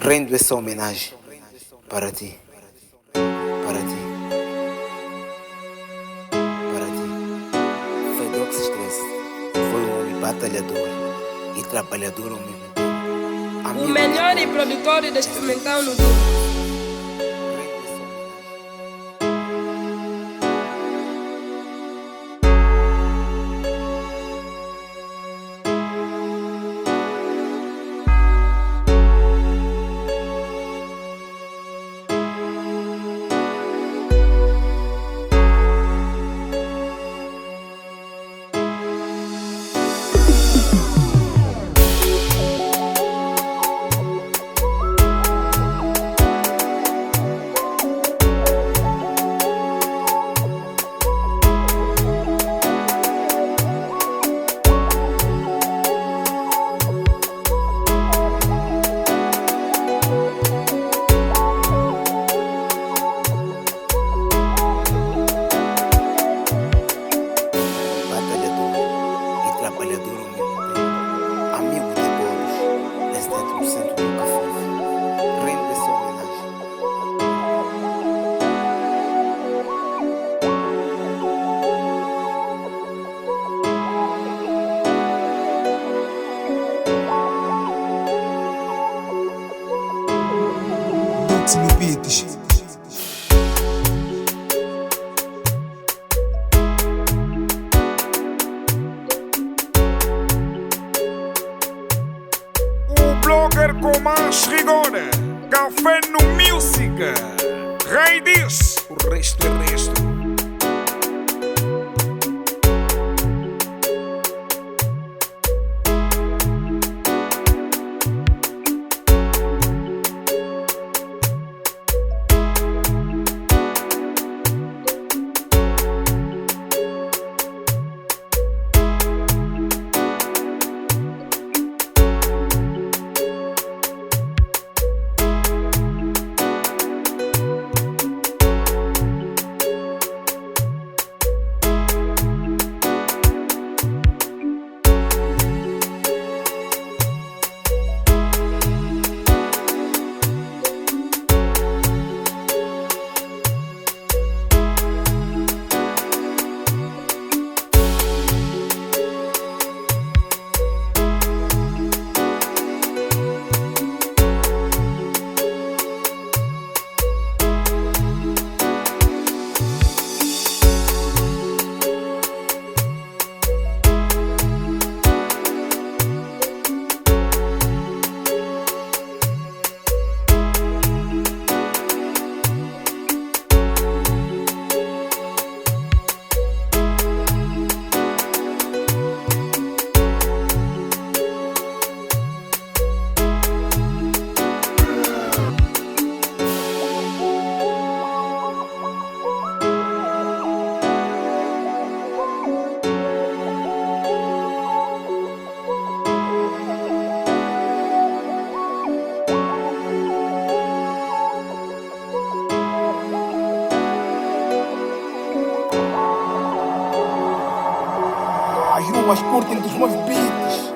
Rendo essa homenagem para ti, para ti, para ti. Fedox Stress foi um homem batalhador e trabalhador ao mesmo tempo. O Amigo melhor de e todos. produtor de experimental no mundo. Trabalhador ao mesmo tempo, amigo de todos, residente no centro do Café, rende essa homenagem. Dux no Beats. Blogger com mais rigor, café no music, rei diz, o resto é resto. As ruas curtem dos meus beats.